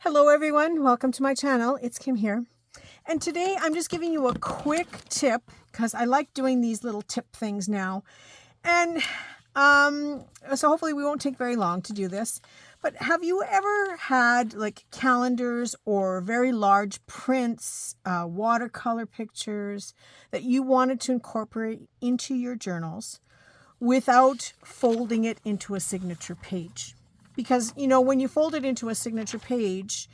Hello everyone, welcome to my channel. It's Kim here. And today I'm just giving you a quick tip because I like doing these little tip things now. And so hopefully we won't take very long to do this. But have you ever had like calendars or very large prints, watercolor pictures that you wanted to incorporate into your journals without folding it into a signature page? Because, you know, when you fold it into a signature page,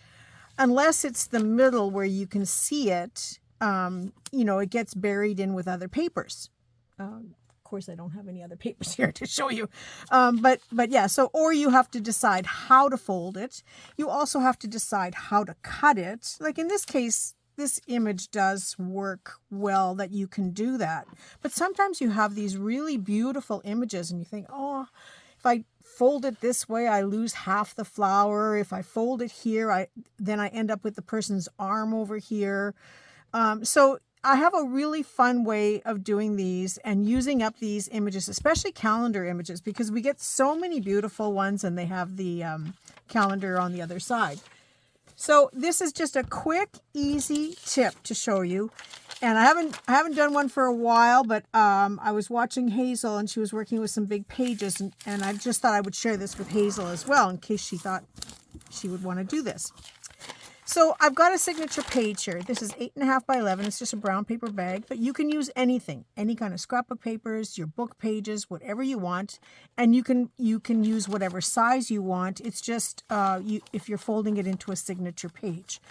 unless it's the middle where you can see it, you know, it gets buried in with other papers. Of course, I don't have any other papers here to show you. But yeah, so, or you have to decide how to fold it. You also have to decide how to cut it. Like in this case, this image does work well that you can do that. But sometimes you have these really beautiful images and you think, oh, if I fold it this way, I lose half the flower. If I fold it here, then I end up with the person's arm over here. So I have a really fun way of doing these and using up these images, especially calendar images, because we get so many beautiful ones and they have the calendar on the other side. So this is just a quick, easy tip to show you. And I haven't done one for a while, but I was watching Hazel and she was working with some big pages, and I just thought I would share this with Hazel as well in case she thought she would want to do this. So I've got a signature page here. This is 8.5 by 11. It's just a brown paper bag, but you can use anything, any kind of scrapbook papers, your book pages, whatever you want. And you can use whatever size you want. It's just if you're folding it into a signature page.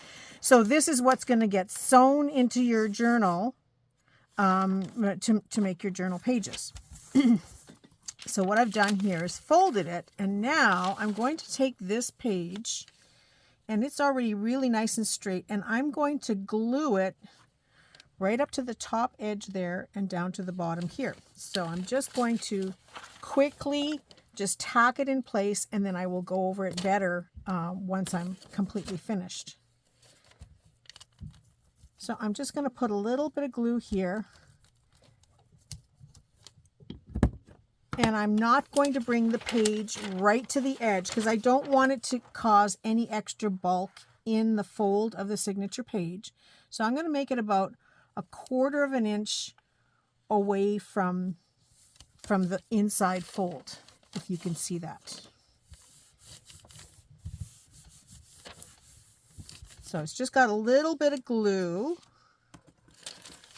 So this is what's going to get sewn into your journal to make your journal pages. So what I've done here is folded it, and now I'm going to take this page, and it's already really nice and straight, and I'm going to glue it right up to the top edge there and down to the bottom here. So I'm just going to quickly just tack it in place, and then I will go over it better once I'm completely finished. So I'm just going to put a little bit of glue here. And I'm not going to bring the page right to the edge because I don't want it to cause any extra bulk in the fold of the signature page. So I'm going to make it about 1/4 of an inch away from the inside fold, if you can see that. So it's just got a little bit of glue,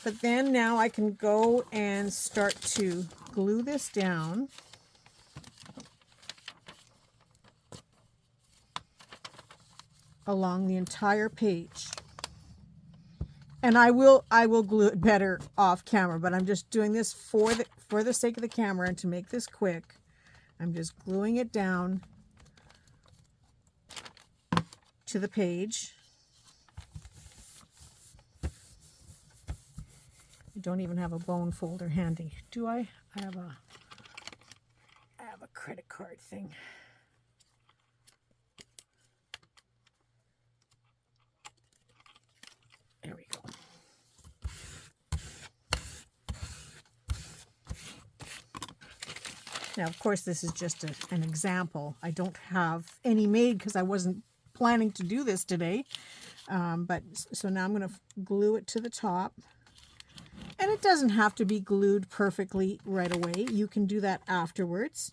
but then now I can go and start to glue this down. Along the entire page. And I will glue it better off camera, but I'm just doing this for the sake of the camera and to make this quick. I'm just gluing it down to the page. I don't even have a bone folder handy, do I? I have a credit card thing. There we go. Now, of course, this is just an example. I don't have any made because I wasn't planning to do this today. But so now I'm going to glue it to the top. And it doesn't have to be glued perfectly right away. You can do that afterwards.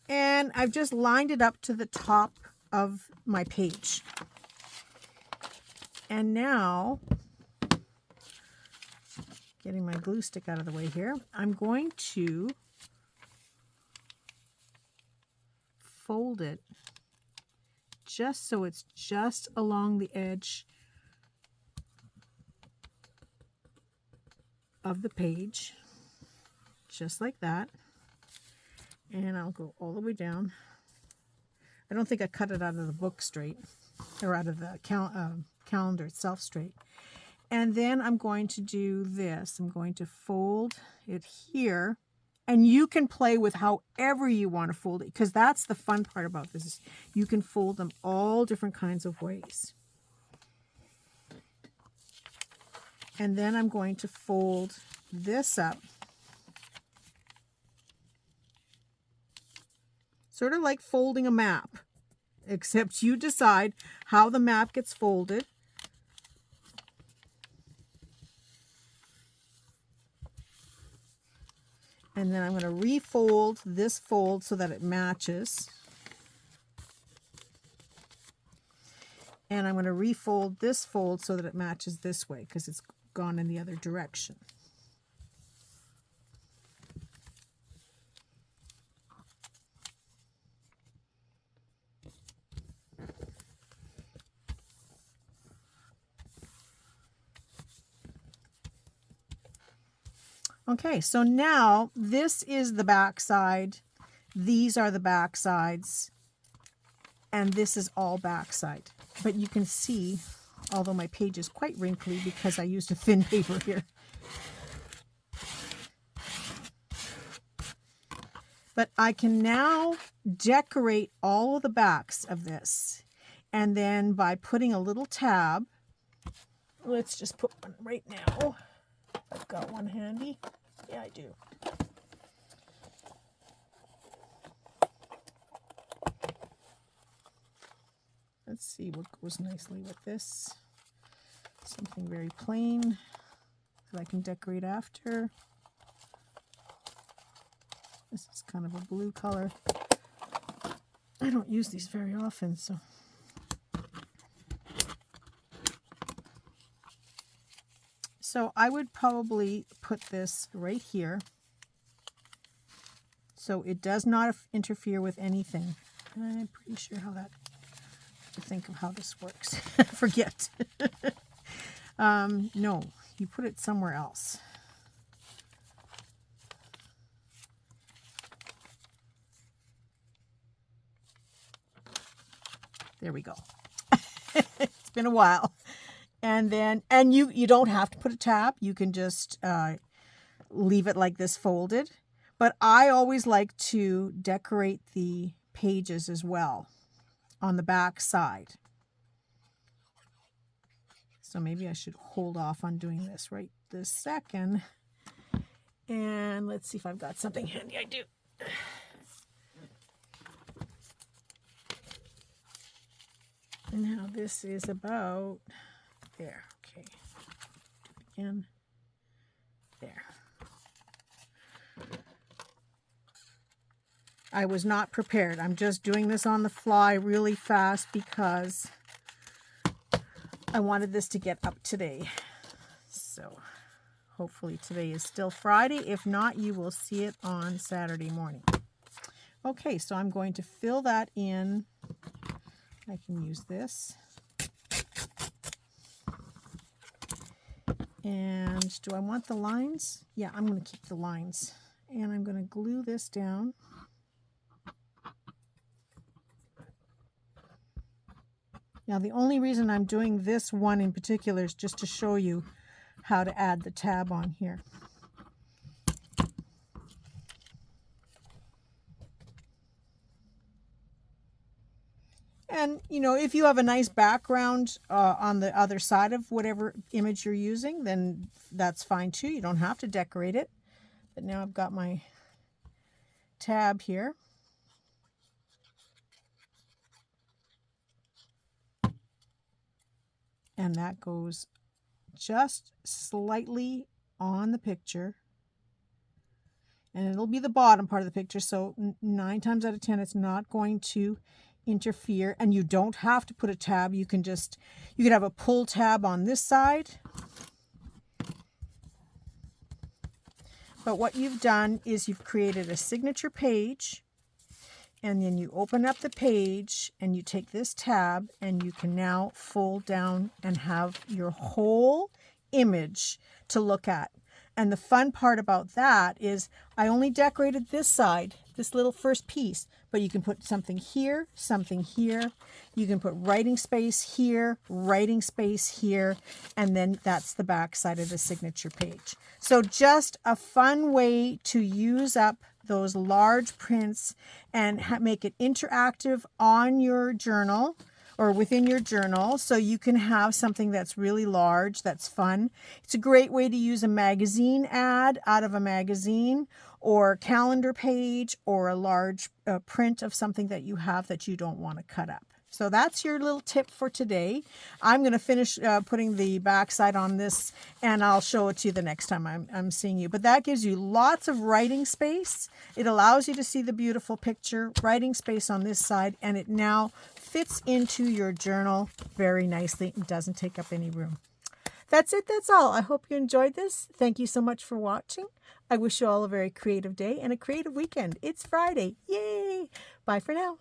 And I've just lined it up to the top of my page. And now, getting my glue stick out of the way here, I'm going to fold it just so it's just along the edge of the page, just like that. And I'll go all the way down. I don't think I cut it out of the book straight, or out of the calendar itself straight. And then I'm going to do this. I'm going to fold it here. And you can play with however you want to fold it, because that's the fun part about this. Is you can fold them all different kinds of ways. And then I'm going to fold this up Sort of like folding a map, except you decide how the map gets folded. And then I'm going to refold this fold so that it matches. And I'm going to refold this fold so that it matches this way because it's gone in the other direction. Okay, so now this is the back side. These are the back sides. And this is all backside. But you can see, although my page is quite wrinkly because I used a thin paper here. But I can now decorate all of the backs of this. And then by putting a little tab, let's just put one right now. I've got one handy. Yeah, I do. Let's see what goes nicely with this. Something very plain that I can decorate after. This is kind of a blue color. I don't use these very often, so. So I would probably put this right here so it does not interfere with anything. I'm pretty sure how that, to think of how this works. Forget. No, you put it somewhere else. There we go. It's been a while. And then, you don't have to put a tab. You can just leave it like this folded. But I always like to decorate the pages as well on the back side. So maybe I should hold off on doing this right this second. And let's see if I've got something handy. I do. Now this is about there. Okay. Do it again. There. I was not prepared. I'm just doing this on the fly really fast because I wanted this to get up today. So hopefully today is still Friday. If not, you will see it on Saturday morning. Okay, so I'm going to fill that in. I can use this. And do I want the lines? Yeah, I'm going to keep the lines. And I'm going to glue this down. Now, the only reason I'm doing this one in particular is just to show you how to add the tab on here. And, you know, if you have a nice background on the other side of whatever image you're using, then that's fine too. You don't have to decorate it. But now I've got my tab here. And that goes just slightly on the picture. And it'll be the bottom part of the picture. So 9 times out of 10, it's not going to interfere. And you don't have to put a tab. You can have a pull tab on this side. But what you've done is you've created a signature page. And then you open up the page and you take this tab and you can now fold down and have your whole image to look at. And the fun part about that is I only decorated this side, this little first piece, but you can put something here, something here. You can put writing space here, writing space here, and then that's the back side of the signature page. So just a fun way to use up those large prints and make it interactive on your journal or within your journal, so you can have something that's really large, that's fun. It's a great way to use a magazine ad out of a magazine, or calendar page, or a large print of something that you have that you don't want to cut up. So that's your little tip for today. I'm going to finish putting the backside on this, and I'll show it to you the next time I'm seeing you. But that gives you lots of writing space. It allows you to see the beautiful picture, writing space on this side, and it now fits into your journal very nicely. It doesn't take up any room. That's it. That's all. I hope you enjoyed this. Thank you so much for watching. I wish you all a very creative day and a creative weekend. It's Friday. Yay! Bye for now.